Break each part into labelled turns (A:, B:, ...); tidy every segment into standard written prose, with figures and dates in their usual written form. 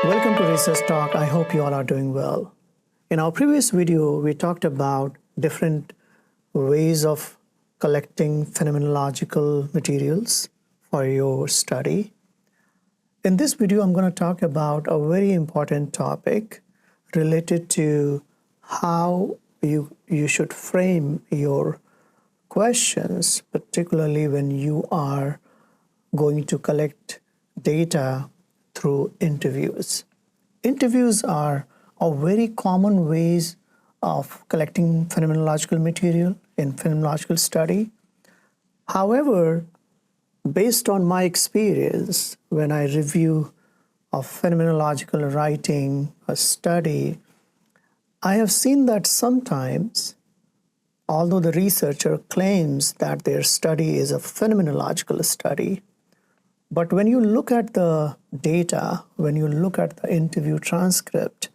A: Welcome to Research Talk. I hope you all are doing well. In our previous video, we talked about different ways of collecting phenomenological materials for your study. In this video, I'm going to talk about a very important topic related to how you should frame your questions, particularly when you are going to collect data through interviews. Interviews are a very common ways of collecting phenomenological material in phenomenological study. However, based on my experience, when I review a phenomenological writing, a study, I have seen that sometimes, although the researcher claims that their study is a phenomenological study, but when you look at the data, when you look at the interview transcript,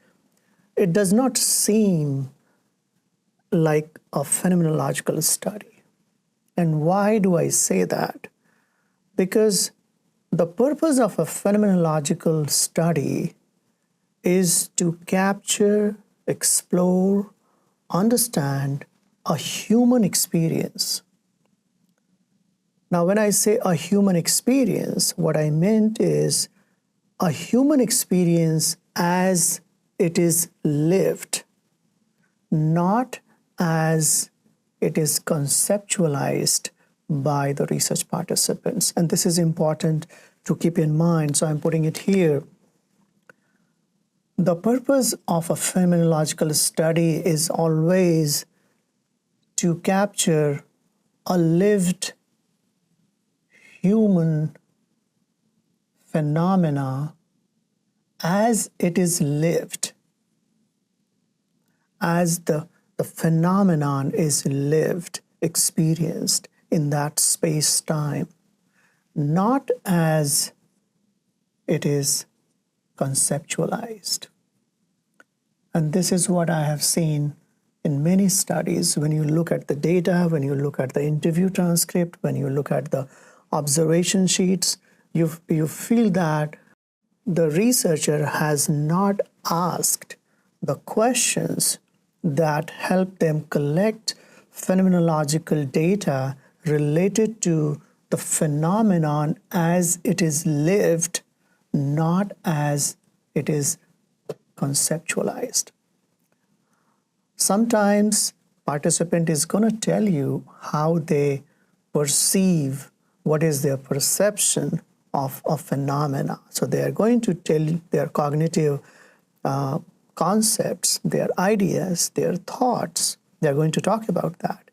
A: it does not seem like a phenomenological study. And why do I say that? Because the purpose of a phenomenological study is to capture, explore, understand a human experience. Now, when I say a human experience, what I meant is a human experience as it is lived, not as it is conceptualized by the research participants. And this is important to keep in mind, so I'm putting it here. The purpose of a phenomenological study is always to capture a lived human phenomena as it is lived, as the phenomenon is lived, experienced in that space-time, not as it is conceptualized. And this is what I have seen in many studies. When you look at the data, when you look at the interview transcript, when you look at the observation sheets, you feel that the researcher has not asked the questions that help them collect phenomenological data related to the phenomenon as it is lived, not as it is conceptualized. Sometimes participant is going to tell you how they perceive, what is their perception of a phenomena. So they are going to tell their cognitive concepts, their ideas, their thoughts. They are going to talk about that.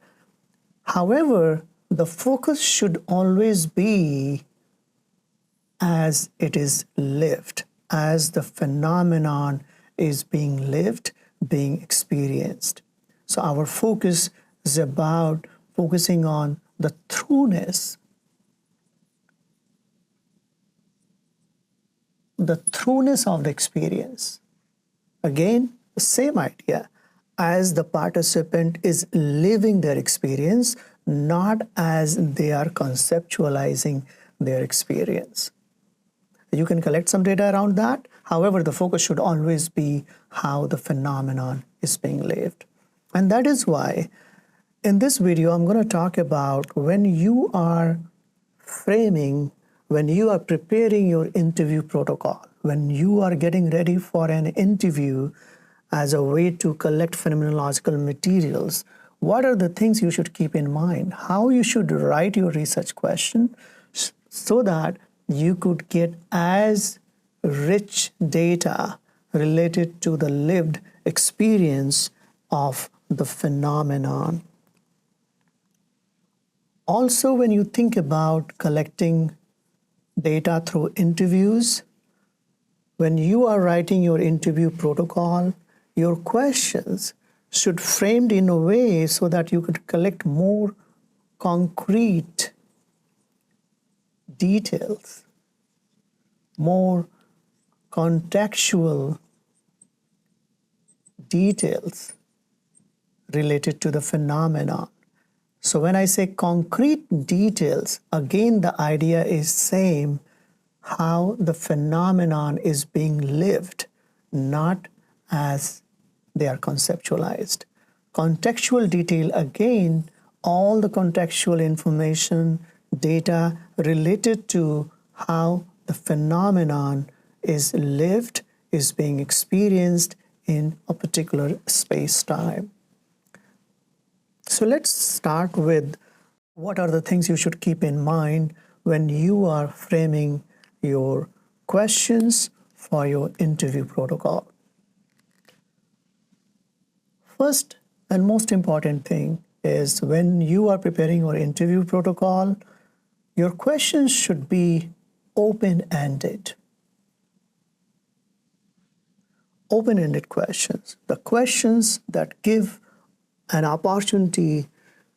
A: However, the focus should always be as it is lived, as the phenomenon is being lived, being experienced. So our focus is about focusing on the trueness, of the experience. Again, the same idea, as the participant is living their experience, not as they are conceptualizing their experience. You can collect some data around that. However, the focus should always be how the phenomenon is being lived. And that is why in this video, I'm going to talk about when you are framing, when you are preparing your interview protocol, when you are getting ready for an interview as a way to collect phenomenological materials, what are the things you should keep in mind? How you should write your research question so that you could get as rich data related to the lived experience of the phenomenon. Also, when you think about collecting data through interviews, when you are writing your interview protocol, your questions should be framed in a way so that you could collect more concrete details, more contextual details related to the phenomenon. So when I say concrete details, again the idea is same how the phenomenon is being lived, not as they are conceptualized. Contextual detail, again, all the contextual information, data related to how the phenomenon is lived, is being experienced in a particular space-time. So let's start with what are the things you should keep in mind when you are framing your questions for your interview protocol. First and most important thing is when you are preparing your interview protocol, your questions should be open-ended. Open-ended questions, the questions that give an opportunity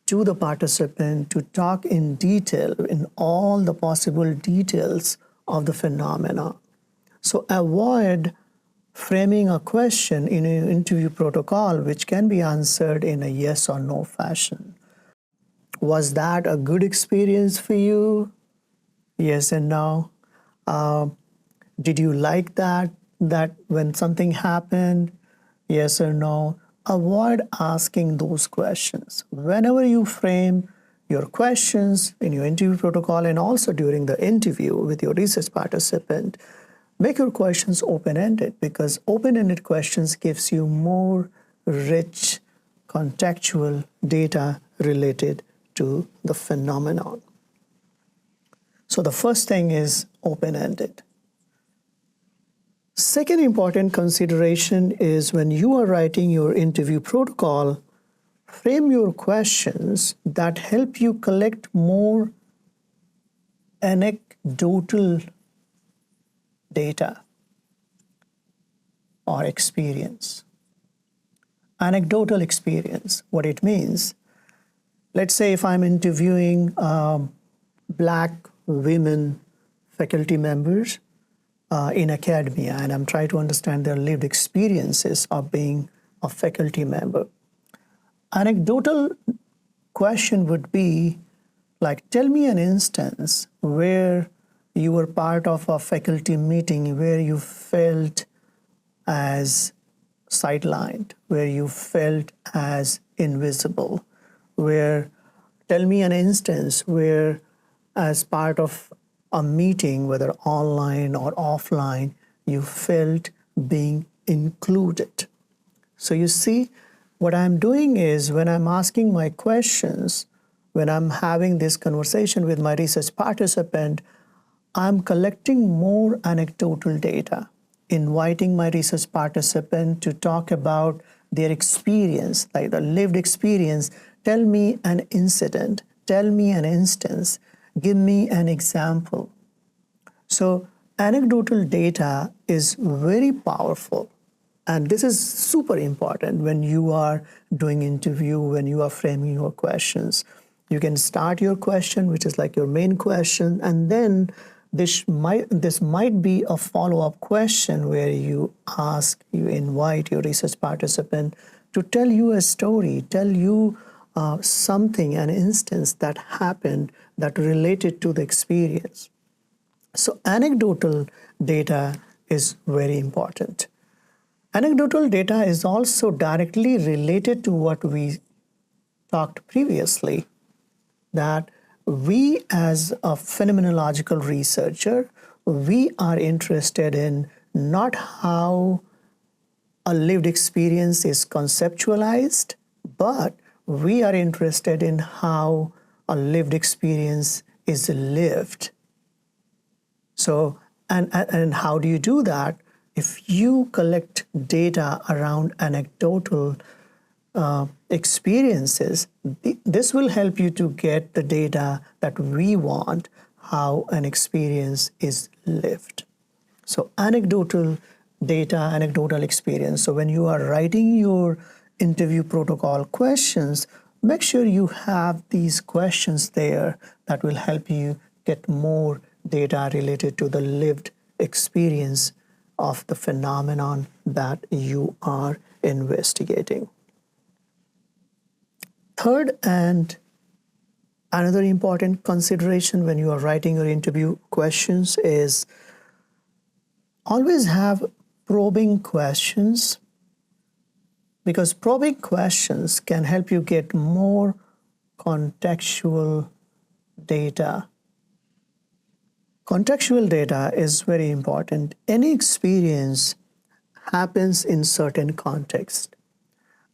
A: to the participant to talk in detail in all the possible details of the phenomena. So avoid framing a question in an interview protocol which can be answered in a yes or no fashion. Was that a good experience for you? Yes and no. Did you like that when something happened? Yes or no. Avoid asking those questions. Whenever you frame your questions in your interview protocol and also during the interview with your research participant, make your questions open-ended, because open-ended questions gives you more rich contextual data related to the phenomenon. So the first thing is open-ended. Second important consideration is when you are writing your interview protocol, frame your questions that help you collect more anecdotal data or experience. Anecdotal experience, what it means. Let's say if I'm interviewing Black women faculty members in academia, and I'm trying to understand their lived experiences of being a faculty member. Anecdotal question would be like, tell me an instance where you were part of a faculty meeting where you felt as sidelined, where you felt as invisible, tell me an instance where as part of a meeting, whether online or offline, you felt being included. So you see, what I'm doing is when I'm asking my questions, when I'm having this conversation with my research participant, I'm collecting more anecdotal data, inviting my research participant to talk about their experience, like the lived experience. Tell me an incident, tell me an instance, give me an example. So anecdotal data is very powerful, and this is super important when you are doing interview, when you are framing your questions. You can start your question, which is like your main question, and then this might be a follow-up question where you invite your research participant to tell you a story, tell you something, an instance that happened that related to the experience. So anecdotal data is very important. Anecdotal data is also directly related to what we talked previously, that we as a phenomenological researcher, we are interested in not how a lived experience is conceptualized, but we are interested in how a lived experience is lived. So, and how do you do that? If you collect data around anecdotal experiences, this will help you to get the data that we want, how an experience is lived. So anecdotal data, anecdotal experience. So when you are writing your interview protocol questions, make sure you have these questions there that will help you get more data related to the lived experience of the phenomenon that you are investigating. Third, and another important consideration when you are writing your interview questions, is Always have probing questions, because probing questions can help you get more contextual data. Contextual data is very important. Any experience happens in certain context.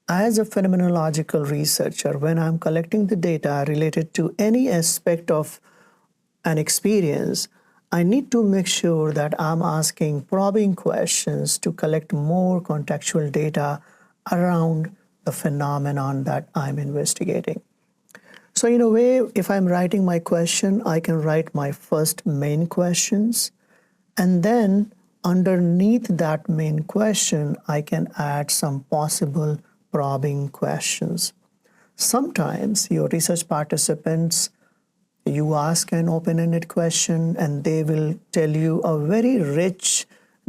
A: As a phenomenological researcher, when I'm collecting the data related to any aspect of an experience, I need to make sure that I'm asking probing questions to collect more contextual data around the phenomenon that I'm investigating. So in a way, if I'm writing my question, I can write my first main questions, and then underneath that main question, I can add some possible probing questions. Sometimes your research participants, you ask an open-ended question and they will tell you a very rich,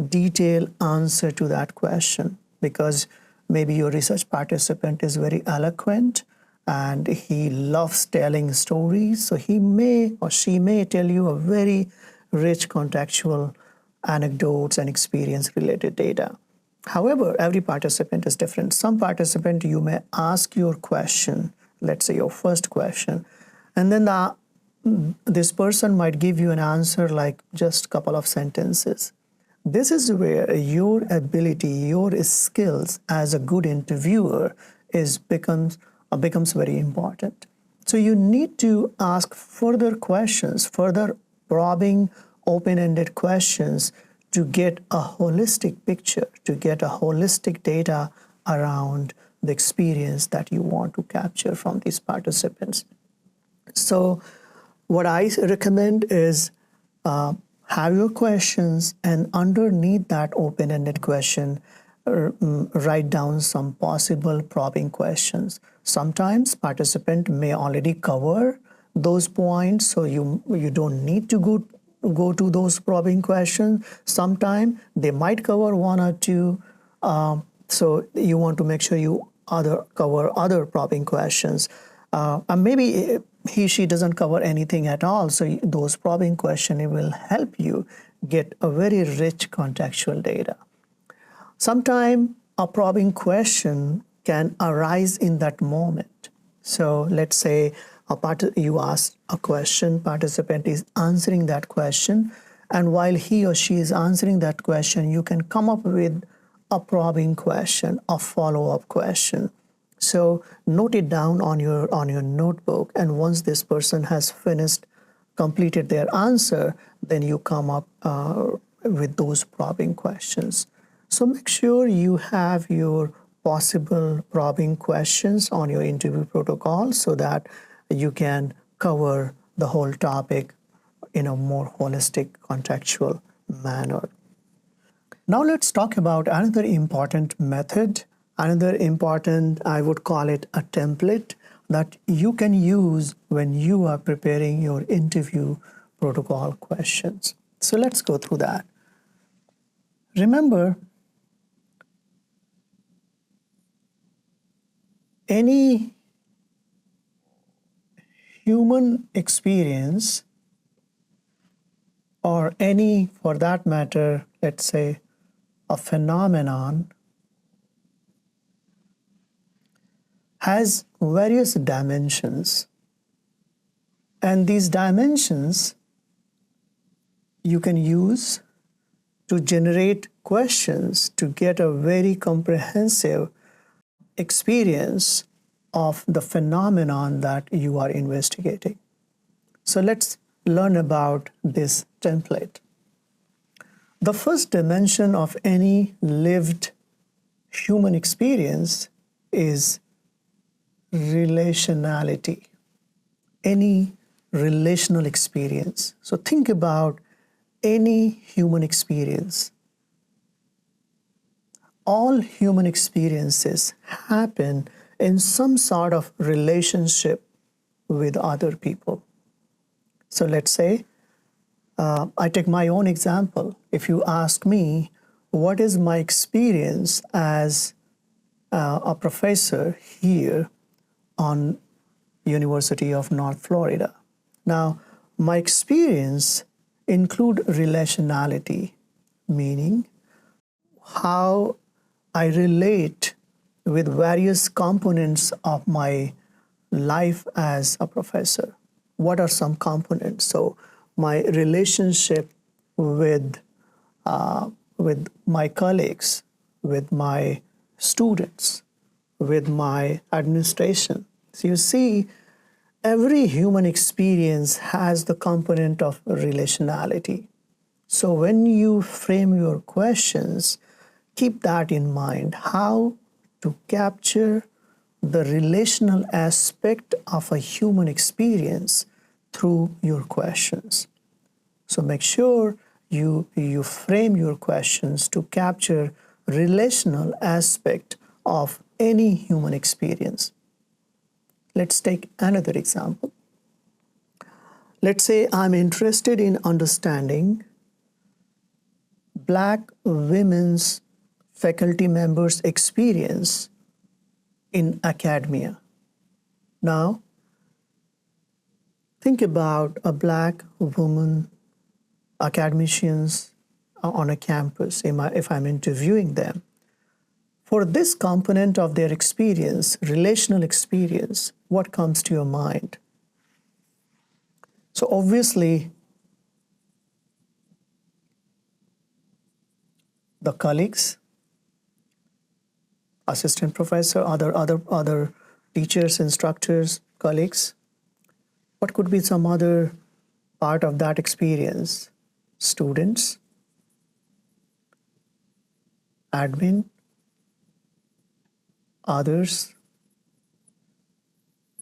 A: detailed answer to that question, because maybe your research participant is very eloquent and he loves telling stories, so he may or she may tell you a very rich contextual anecdotes and experience-related data. However, every participant is different. Some participant, you may ask your question, let's say your first question, and then this person might give you an answer like just a couple of sentences. This is where your ability, your skills as a good interviewer becomes very important. So you need to ask further questions, further probing, open-ended questions to get a holistic picture, to get a holistic data around the experience that you want to capture from these participants. So what I recommend is have your questions, and underneath that open-ended question, write down some possible probing questions. Sometimes participant may already cover those points, so you don't need to go to those probing questions. Sometimes they might cover one or two, so you want to make sure you cover other probing questions. And maybe she doesn't cover anything at all, so those probing questions will help you get a very rich contextual data. Sometimes a probing question can arise in that moment. So let's say you ask a question, participant is answering that question, and while he or she is answering that question, you can come up with a probing question, a follow-up question. So note it down on your notebook, and once this person has completed their answer, then you come up with those probing questions. So make sure you have your possible probing questions on your interview protocol so that you can cover the whole topic in a more holistic, contextual manner. Now let's talk about another important method, another important, I would call it a template, that you can use when you are preparing your interview protocol questions. So let's go through that. Remember, any human experience, or any, for that matter, let's say a phenomenon, has various dimensions. And these dimensions you can use to generate questions to get a very comprehensive experience of the phenomenon that you are investigating. So let's learn about this template. The first dimension of any lived human experience is relationality, any relational experience. So think about any human experience. All human experiences happen in some sort of relationship with other people. So let's say, I take my own example. If you ask me, what is my experience as a professor here on University of North Florida? Now, my experience include relationality. meaning how I relate with various components of my life as a professor. What are some components? So my relationship with with my colleagues, with my students, with my administration. So you see, every human experience has the component of relationality. So when you frame your questions, keep that in mind, how to capture the relational aspect of a human experience through your questions. So make sure you frame your questions to capture relational aspect of any human experience. Let's take another example. Let's say I'm interested in understanding Black women's faculty members' experience in academia. Now, think about a Black woman academicians on a campus if I'm interviewing them. For this component of their experience, relational experience, what comes to your mind? So obviously, the colleagues, assistant professor, other teachers, instructors, colleagues. What could be some other part of that experience? Students, admin, others.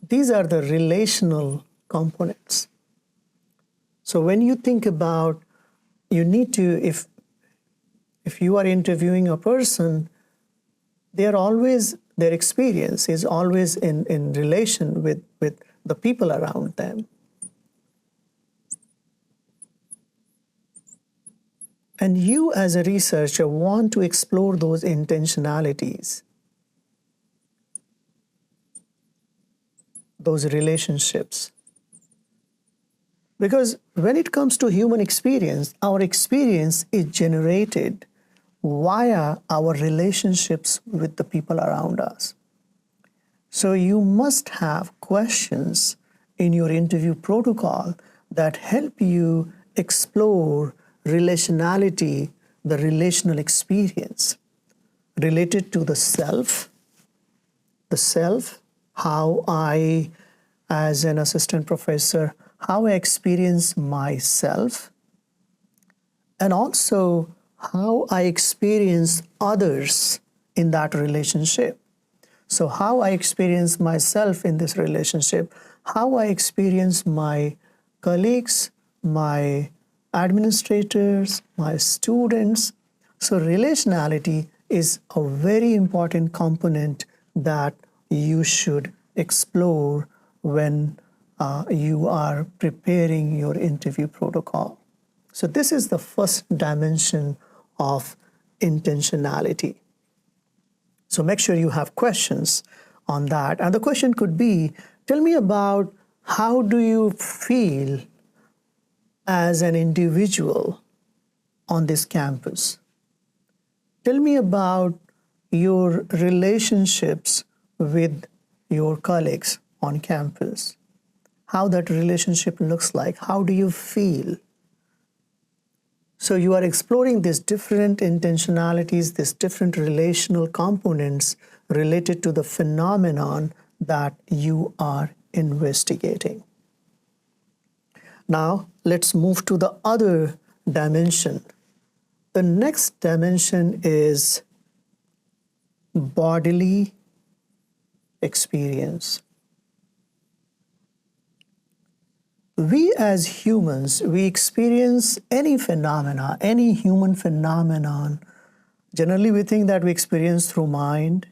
A: These are the relational components. So when you think about, you need to, if you are interviewing a person, their experience is always in relation with the people around them. And you as a researcher want to explore those intentionalities, those relationships. Because when it comes to human experience, our experience is generated via our relationships with the people around us. So you must have questions in your interview protocol that help you explore relationality, the relational experience related to the self, how I, as an assistant professor, how I experience myself, and also how I experience others in that relationship. So how I experience myself in this relationship, how I experience my colleagues, my administrators, my students. So relationality is a very important component that you should explore when you are preparing your interview protocol. So this is the first dimension of intentionality. So make sure you have questions on that. And the question could be, tell me about how do you feel as an individual on this campus? Tell me about your relationships with your colleagues on campus, how that relationship looks like, how do you feel? So you are exploring these different intentionalities, these different relational components related to the phenomenon that you are investigating. Now, let's move to the other dimension. The next dimension is bodily experience. We as humans, we experience any phenomena, any human phenomenon. Generally, we think that we experience through mind,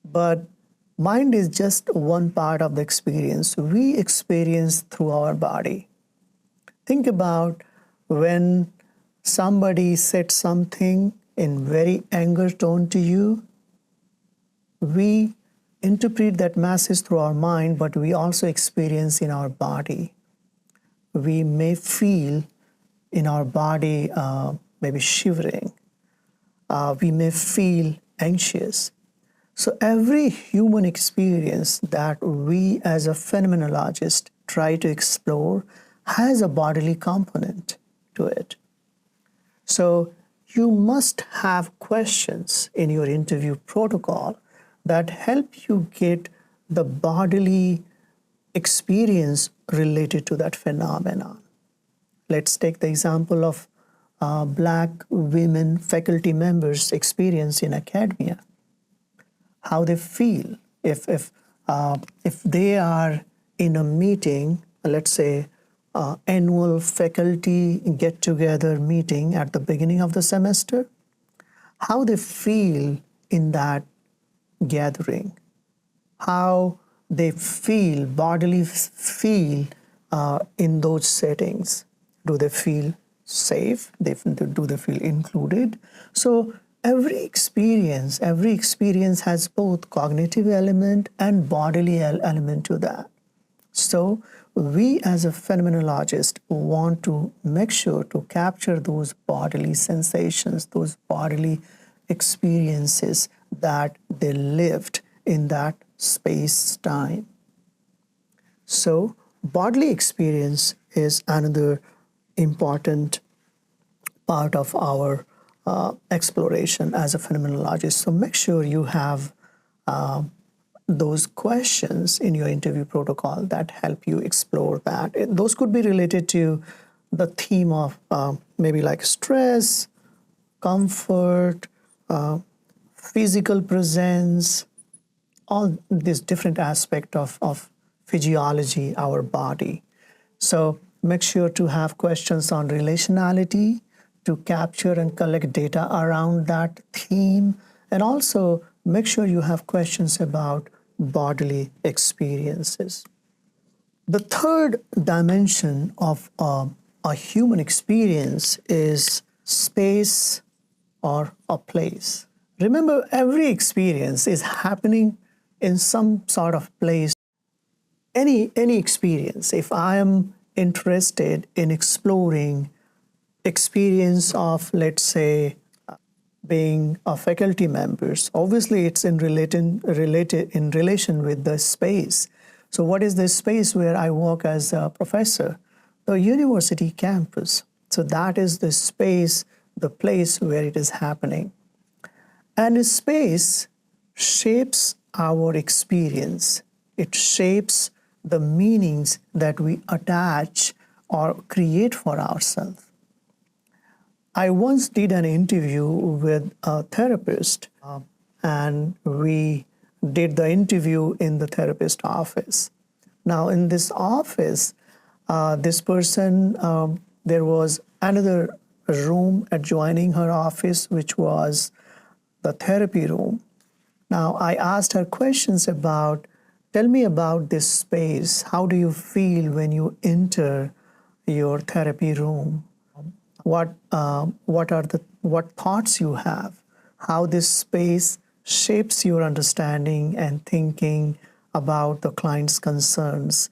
A: but mind is just one part of the experience. We experience through our body. Think about when somebody said something in very anger tone to you. We interpret that message through our mind, but we also experience in our body. We may feel in our body maybe shivering. We may feel anxious. So every human experience that we as a phenomenologist try to explore has a bodily component to it. So you must have questions in your interview protocol that help you get the bodily experience related to that phenomenon. Let's take the example of Black women faculty members' experience in academia. How they feel if they are in a meeting, let's say annual faculty get-together meeting at the beginning of the semester, how they feel in that gathering, how they feel, bodily feel in those settings. Do they feel safe? Do they feel included? So every experience has both cognitive element and bodily element to that. So we as a phenomenologist want to make sure to capture those bodily sensations, those bodily experiences that they lived in that space-time. So bodily experience is another important part of our exploration as a phenomenologist. So make sure you have those questions in your interview protocol that help you explore that. Those could be related to the theme of maybe like stress, comfort, physical presence, all these different aspects of physiology, our body. So make sure to have questions on relationality to capture and collect data around that theme, and also make sure you have questions about bodily experiences. The third dimension of a human experience is space or a place. Remember, every experience is happening in some sort of place. Any experience, if I am interested in exploring experience of, let's say, being a faculty members, obviously it's in relation with the space. So what is the space where I work as a professor? The university campus. So that is the space, the place where it is happening. And space shapes our experience. It shapes the meanings that we attach or create for ourselves. I once did an interview with a therapist, and we did the interview in the therapist office. Now, in this office, this person, there was another room adjoining her office, which was the therapy room. Now, I asked her questions about, tell me about this space. How do you feel when you enter your therapy room? What thoughts you have? How this space shapes your understanding and thinking about the client's concerns.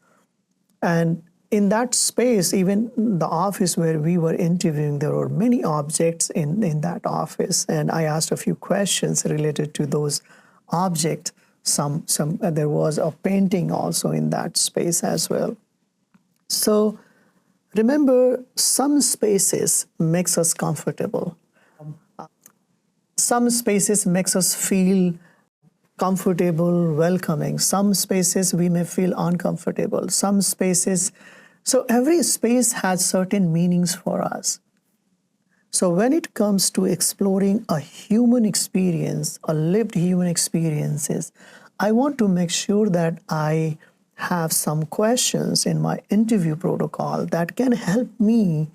A: And in that space, even the office where we were interviewing, there were many objects in that office. And I asked a few questions related to those objects. There was a painting also in that space as well. So remember, some spaces makes us comfortable. Some spaces makes us feel comfortable, welcoming. Some spaces we may feel uncomfortable. Some spaces, so every space has certain meanings for us. So when it comes to exploring a human experience, a lived human experiences, I want to make sure that I have some questions in my interview protocol that can help me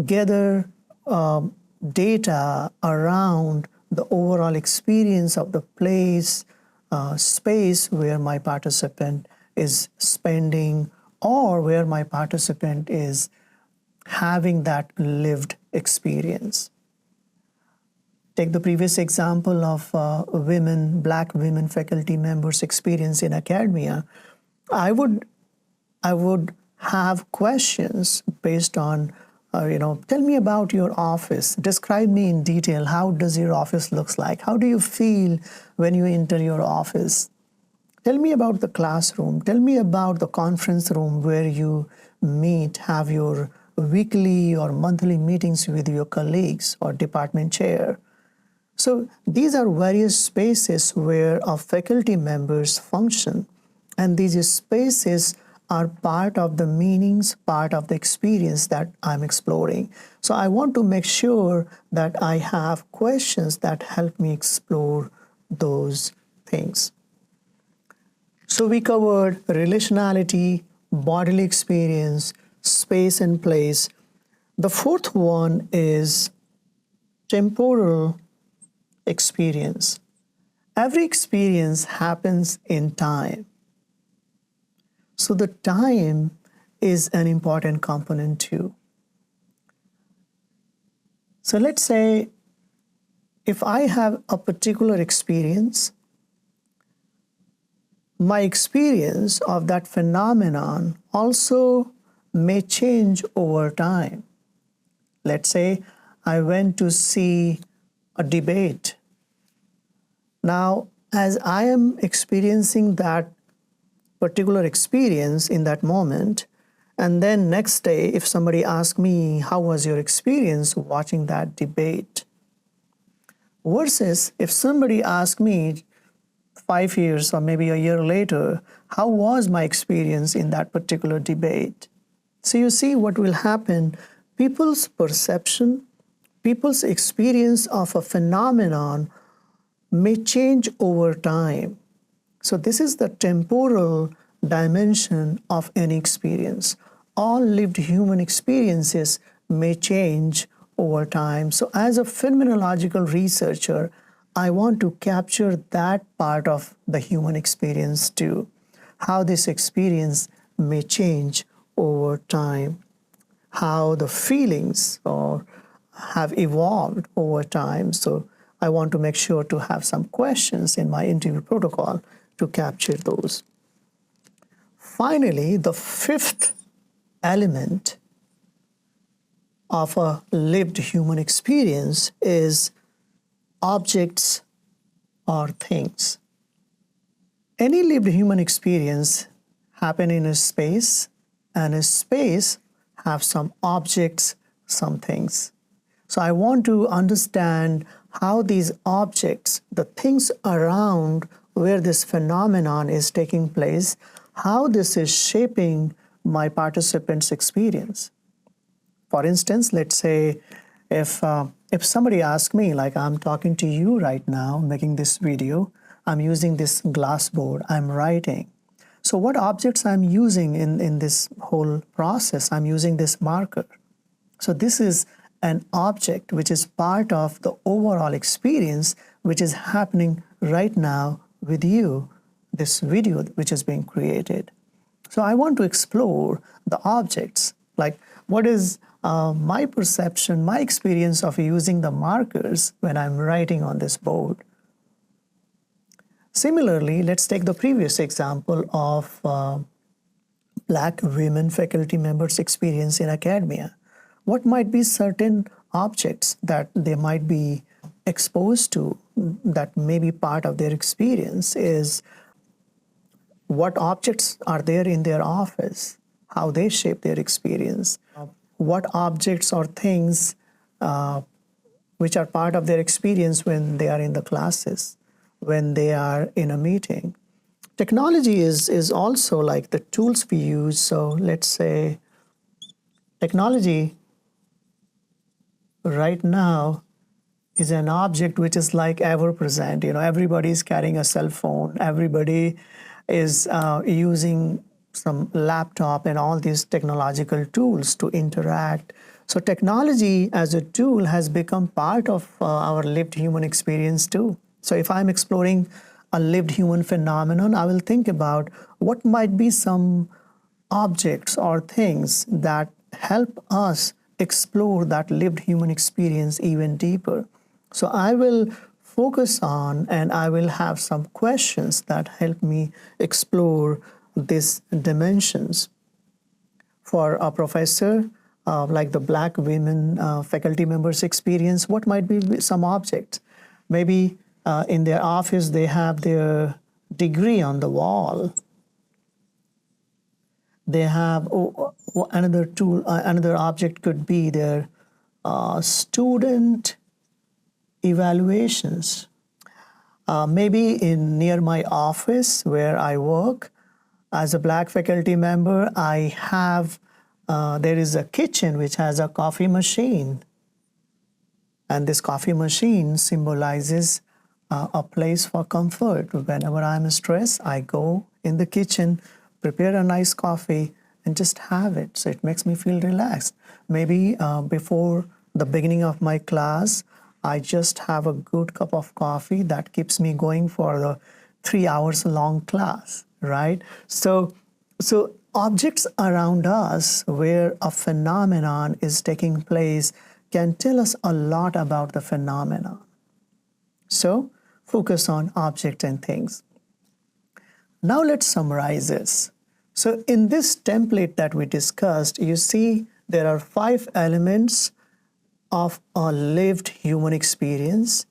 A: gather data around the overall experience of the place, space where my participant is spending or where my participant is having that lived experience. Take the previous example of Black women faculty members' experience in academia. I would have questions based on Tell me about your office. Describe me in detail. How does your office looks like? How do you feel when you enter your office? Tell me about the classroom. Tell me about the conference room where you meet, have your weekly or monthly meetings with your colleagues or department chair. So these are various spaces where our faculty members function, and these spaces are part of the meanings, part of the experience that I'm exploring. So I want to make sure that I have questions that help me explore those things. So we covered relationality, bodily experience, space and place. The fourth one is temporal experience. Every experience happens in time. So the time is an important component too. So let's say if I have a particular experience, my experience of that phenomenon also may change over time. Let's say I went to see a debate. Now, as I am experiencing that particular experience in that moment, and then next day, if somebody asks me, how was your experience watching that debate? Versus if somebody asks me 5 years or maybe a year later, how was my experience in that particular debate? So you see what will happen. People's perception, people's experience of a phenomenon may change over time. So this is the temporal dimension of any experience. All lived human experiences may change over time. So as a phenomenological researcher, I want to capture that part of the human experience too, how this experience may change over time, how the feelings have evolved over time. So I want to make sure to have some questions in my interview protocol to capture those. Finally, the fifth element of a lived human experience is objects or things. Any lived human experience happen in a space, and a space have some objects, some things. So I want to understand how these objects, the things around where this phenomenon is taking place, how this is shaping my participants' experience. For instance, let's say if somebody asks me, like I'm talking to you right now, making this video, I'm using this glass board, I'm writing. So what objects I'm using in this whole process? I'm using this marker. So this is an object which is part of the overall experience which is happening right now with you, this video which is being created. So I want to explore the objects, like what is my perception, my experience of using the markers when I'm writing on this board. Similarly, let's take the previous example of Black women faculty members' experience in academia. What might be certain objects that they might be exposed to that may be part of their experience is what objects are there in their office, how they shape their experience, what objects or things which are part of their experience when they are in the classes, when they are in a meeting. Technology is also like the tools we use. So let's say technology right now is an object which is like ever present. Everybody is carrying a cell phone. Everybody is using some laptop and all these technological tools to interact. So technology as a tool has become part of our lived human experience too. So if I'm exploring a lived human phenomenon, I will think about what might be some objects or things that help us explore that lived human experience even deeper. So I will focus on and I will have some questions that help me explore these dimensions. For a professor, like the black women faculty members experience, what might be some objects? Maybe in their office they have their degree on the wall. They have another tool, another object could be their student evaluations. Maybe near my office where I work as a black faculty member, I have there is a kitchen which has a coffee machine, and this coffee machine symbolizes a place for comfort. Whenever I'm stressed, I go in the kitchen, prepare a nice coffee, and just have it. So it makes me feel relaxed. Maybe before the beginning of my class, I just have a good cup of coffee that keeps me going for the 3 hours long class, right? So objects around us where a phenomenon is taking place can tell us a lot about the phenomenon. So focus on object and things. Now let's summarize this. So in this template that we discussed, you see there are 5 elements of a lived human experience,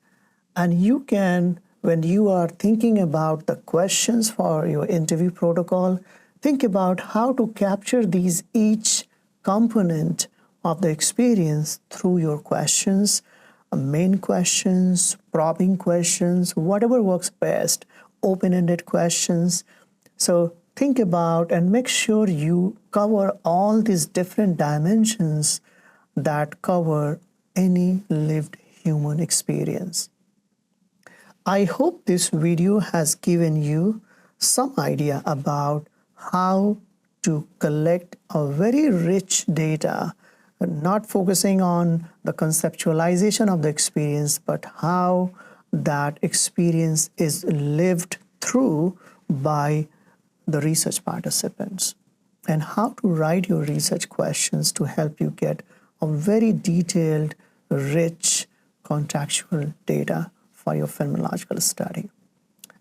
A: and you can, when you are thinking about the questions for your interview protocol, think about how to capture these each component of the experience through your questions, main questions, probing questions, whatever works best, open-ended questions. So think about and make sure you cover all these different dimensions that cover any lived human experience. I hope this video has given you some idea about how to collect a very rich data, not focusing on the conceptualization of the experience, but how that experience is lived through by the research participants, and how to write your research questions to help you get a very detailed, rich, contextual data for your phenomenological study.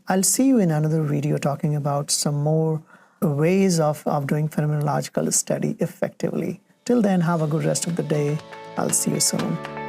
A: I'll see you in another video talking about some more ways of doing phenomenological study effectively. Till then, have a good rest of the day. I'll see you soon.